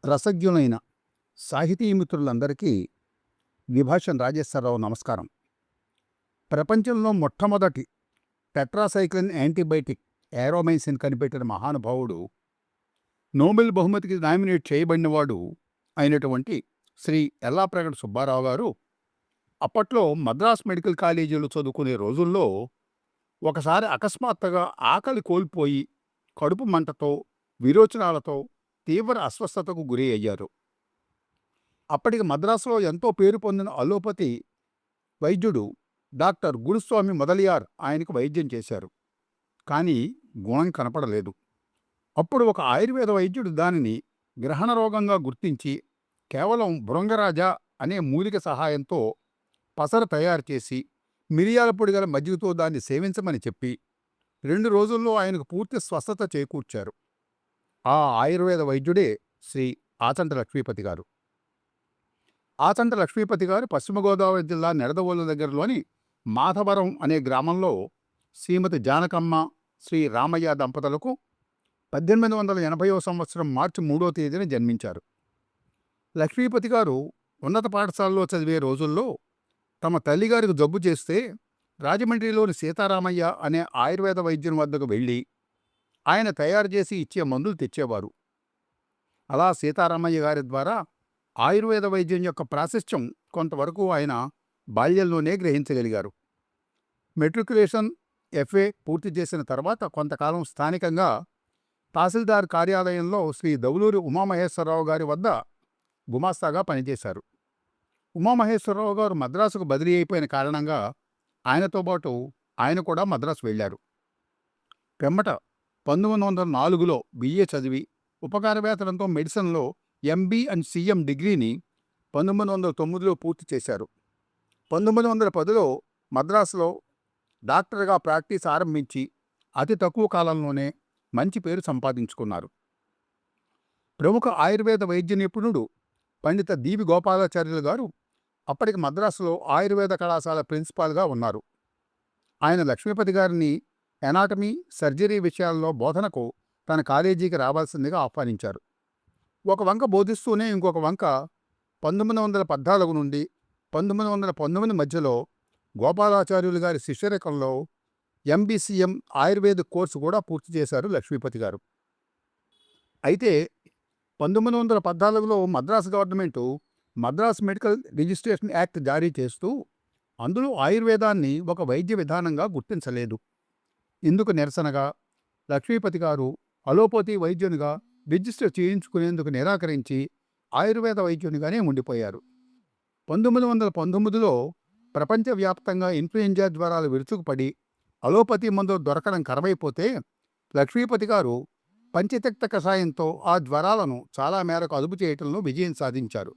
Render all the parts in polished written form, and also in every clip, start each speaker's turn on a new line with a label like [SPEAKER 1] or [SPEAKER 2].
[SPEAKER 1] రసజ్ఞులైన సాహితీ మిత్రులందరికీ విభాషన్ రాజేశ్వరరావు నమస్కారం. ప్రపంచంలో మొట్టమొదటి టెట్రాసైక్లిన్ యాంటీబయాటిక్ ఏరోమైసిన్ కనిపెట్టిన మహానుభావుడు, నోబెల్ బహుమతికి నామినేట్ చేయబడినవాడు అయినటువంటి శ్రీ ఎల్లాప్రగడ సుబ్బారావు గారు అప్పట్లో మద్రాస్ మెడికల్ కాలేజీలో చదువుకునే రోజుల్లో ఒకసారి అకస్మాత్తుగా ఆకలి కోల్పోయి కడుపు మంటతో, విరోచనాలతో తీవ్ర అస్వస్థతకు గురి అయ్యారు. అప్పటికి మద్రాసులో ఎంతో పేరు పొందిన అలోపతి వైద్యుడు డాక్టర్ గురుస్వామి మొదలియార్ ఆయనకు వైద్యం చేశారు. కానీ గుణం కనపడలేదు. అప్పుడు ఒక ఆయుర్వేద వైద్యుడు దానిని గ్రహణ రోగంగా గుర్తించి కేవలం భృంగరాజ అనే మూలిక సహాయంతో పసర తయారు చేసి మిరియాల పొడి గల మజ్జిగతో దాన్ని సేవించమని చెప్పి 2 రోజుల్లో ఆయనకు పూర్తి స్వస్థత చేకూర్చారు. ఆ ఆయుర్వేద వైద్యుడే శ్రీ ఆచంట లక్ష్మీపతి గారు. ఆచంట లక్ష్మీపతి గారు పశ్చిమ గోదావరి జిల్లా నెడదవోలు దగ్గరలోని మాధవరం అనే గ్రామంలో శ్రీమతి జానకమ్మ, శ్రీ రామయ్య దంపతులకు 1880వ సంవత్సరం మార్చి 3వ తేదీన జన్మించారు. లక్ష్మీపతి గారు ఉన్నత పాఠశాలలో చదివే రోజుల్లో తమ తల్లిగారికి జబ్బు చేస్తే రాజమండ్రిలోని సీతారామయ్య అనే ఆయుర్వేద వైద్యుని వద్దకు వెళ్ళి ఆయన తయారు చేసి ఇచ్చే మందులు తెచ్చేవారు. అలా సీతారామయ్య గారి ద్వారా ఆయుర్వేద వైద్యం యొక్క ప్రాశస్త్యం కొంతవరకు ఆయన బాల్యంలోనే గ్రహించగలిగారు. మెట్రికులేషన్ FA పూర్తి చేసిన తర్వాత కొంతకాలం స్థానికంగా తహసీల్దార్ కార్యాలయంలో శ్రీ దౌలూరి ఉమామహేశ్వరరావు గారి వద్ద గుమాస్తాగా పనిచేశారు. ఉమామహేశ్వరరావు గారు మద్రాసుకు బదిలీ అయిపోయిన కారణంగా ఆయనతో పాటు ఆయన కూడా మద్రాసు వెళ్ళారు. పిమ్మట 1904లో BA చదివి ఉపకార వేతనంతో మెడిసిన్లో MB అండ్ CM డిగ్రీని 1909లో పూర్తి చేశారు. 1910లో మద్రాసులో డాక్టర్గా ప్రాక్టీస్ ఆరంభించి అతి తక్కువ కాలంలోనే మంచి పేరు సంపాదించుకున్నారు. ప్రముఖ ఆయుర్వేద వైద్య నిపుణుడు పండిత దీవి గోపాలాచార్యులు గారు అప్పటికి మద్రాసులో ఆయుర్వేద కళాశాల ప్రిన్సిపాల్గా ఉన్నారు. ఆయన లక్ష్మీపతి గారిని ఎనాటమీ, సర్జరీ విషయాల్లో బోధనకు తన కాలేజీకి రావాల్సిందిగా ఆహ్వానించారు. ఒక వంక బోధిస్తూనే ఇంకొక వంక 1914 నుండి 1919 మధ్యలో గోపాలాచార్యులు గారి శిష్యరికంలో MBCM ఆయుర్వేద కోర్సు కూడా పూర్తి చేశారు లక్ష్మీపతి గారు. అయితే 1914లో Madras government Madras medical registration act జారీ చేస్తూ అందులో ఆయుర్వేదాన్ని ఒక వైద్య విధానంగా గుర్తించలేదు. ఇందుకు నిరసనగా లక్ష్మీపతి గారు అలోపతి వైద్యునిగా రిజిస్టర్ చేయించుకునేందుకు నిరాకరించి ఆయుర్వేద వైద్యునిగానే ఉండిపోయారు. 1919లో ప్రపంచవ్యాప్తంగా ఇన్ఫ్లుయెంజా జ్వరాలు విరుచుకుపడి అలోపతి మందులు దొరకడం కరవైపోతే లక్ష్మీపతి గారు పంచతిక్త కషాయంతో ఆ జ్వరాలను చాలా మేరకు అదుపు చేయటంలో విజయం సాధించారు.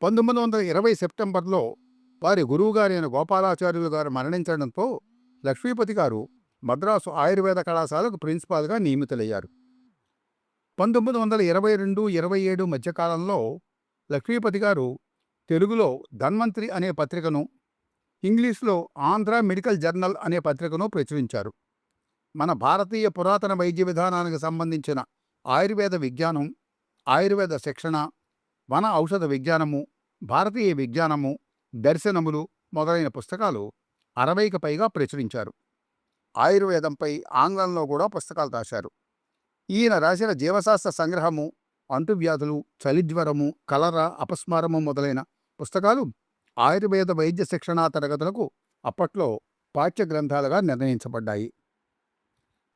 [SPEAKER 1] 1920 సెప్టెంబర్లో వారి గురువుగారైన గోపాలాచార్యులు గారు మరణించడంతో లక్ష్మీపతి గారు మద్రాసు ఆయుర్వేద కళాశాలకు ప్రిన్సిపాల్గా నియమితులయ్యారు. 1922-27 మధ్యకాలంలో లక్ష్మీపతి గారు తెలుగులో ధన్వంతరి అనే పత్రికను, ఇంగ్లీష్లో ఆంధ్ర మెడికల్ జర్నల్ అనే పత్రికను ప్రచురించారు. మన భారతీయ పురాతన వైద్య విధానానికి సంబంధించిన ఆయుర్వేద విజ్ఞానం, ఆయుర్వేద శిక్షణ, వన ఔషధ విజ్ఞానము, భారతీయ విజ్ఞానము, దర్శనములు మొదలైన పుస్తకాలు 60కి పైగా ప్రచురించారు. ఆయుర్వేదంపై ఆంగ్లంలో కూడా పుస్తకాలు రాశారు. ఈయన రాసిన జీవశాస్త్ర సంగ్రహము, అంటువ్యాధులు, చలిజ్వరము, కలరా, అపస్మారము మొదలైన పుస్తకాలు ఆయుర్వేద వైద్య శిక్షణా తరగతులకు అప్పట్లో పాఠ్య గ్రంథాలుగా నిర్ణయించబడ్డాయి.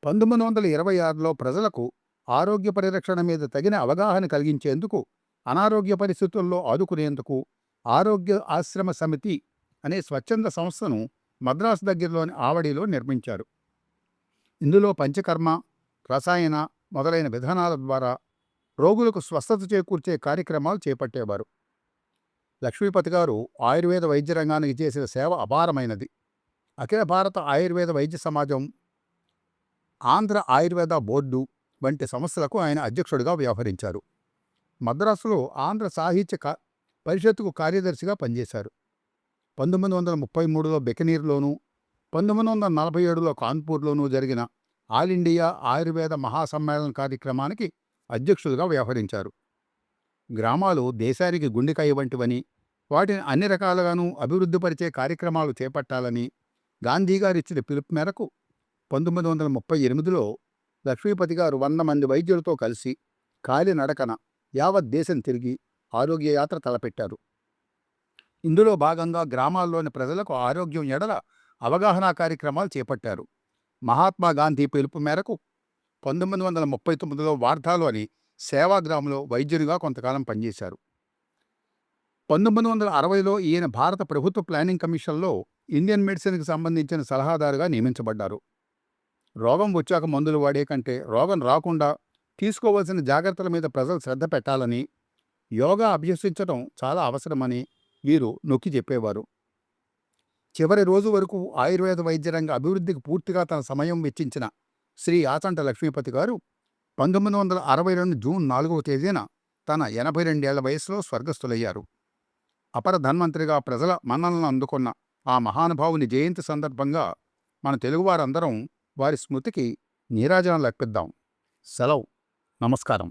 [SPEAKER 1] 1926లో ప్రజలకు ఆరోగ్య పరిరక్షణ మీద తగిన అవగాహన కలిగించేందుకు, అనారోగ్య పరిస్థితుల్లో ఆదుకునేందుకు ఆరోగ్య ఆశ్రమ సమితి అనే స్వచ్ఛంద సంస్థను మద్రాసు దగ్గరలోని ఆవడిలో నిర్మించారు. ఇందులో పంచకర్మ, రసాయన మొదలైన విధానాల ద్వారా రోగులకు స్వస్థత చేకూర్చే కార్యక్రమాలు చేపట్టేవారు. లక్ష్మీపతి గారు ఆయుర్వేద వైద్య రంగానికి చేసిన సేవ అపారమైనది. అఖిల భారత ఆయుర్వేద వైద్య సమాజం, ఆంధ్ర ఆయుర్వేద బోర్డు వంటి సంస్థలకు ఆయన అధ్యక్షుడిగా వ్యవహరించారు. మద్రాసులో ఆంధ్ర సాహిత్య పరిషత్తుకు కార్యదర్శిగా పనిచేశారు. 1933లో బికనీర్లోనూ 1947లో కాన్పూర్లోనూ జరిగిన ఆల్ ఇండియా ఆయుర్వేద మహాసమ్మేళన కార్యక్రమానికి అధ్యక్షులుగా వ్యవహరించారు. గ్రామాలు దేశానికి గుండెకాయ వంటివని, వాటిని అన్ని రకాలుగానూ అభివృద్ధిపరిచే కార్యక్రమాలు చేపట్టాలని గాంధీగారిచ్చిన పిలుపు మేరకు 1938లో లక్ష్మీపతి గారు 100 మంది వైద్యులతో కలిసి కాలినడకన యావత్ దేశం తిరిగి ఆరోగ్య యాత్ర తలపెట్టారు. ఇందులో భాగంగా గ్రామాల్లోని ప్రజలకు ఆరోగ్యం ఎడల అవగాహన కార్యక్రమాలు చేపట్టారు. మహాత్మా గాంధీ పిలుపు మేరకు 1939లో వార్ధాలోని సేవాగ్రామంలో వైద్యునిగా కొంతకాలం పనిచేశారు. 1960లో ఈయన భారత ప్రభుత్వ ప్లానింగ్ కమిషన్లో ఇండియన్ మెడిసిన్కి సంబంధించిన సలహాదారుగా నియమించబడ్డారు. రోగం వచ్చాక మందులు వాడే కంటే రోగం రాకుండా తీసుకోవాల్సిన జాగ్రత్తల మీద ప్రజలు శ్రద్ధ పెట్టాలని, యోగా అభ్యసించడం చాలా అవసరమని వీరు నొక్కి చెప్పేవారు. చివరి రోజు వరకు ఆయుర్వేద వైద్య రంగ అభివృద్ధికి పూర్తిగా తన సమయం వెచ్చించిన శ్రీ ఆచంట లక్ష్మీపతి గారు 1962 జూన్ 4వ తేదీన తన 82 వయసులో స్వర్గస్థులయ్యారు. అపర ధన్వంతరిగా ప్రజల మన్ననలను అందుకున్న ఆ మహానుభావుని జయంతి సందర్భంగా మన తెలుగువారందరం వారి స్మృతికి నీరాజనం లర్పిద్దాం. సెలవు. నమస్కారం.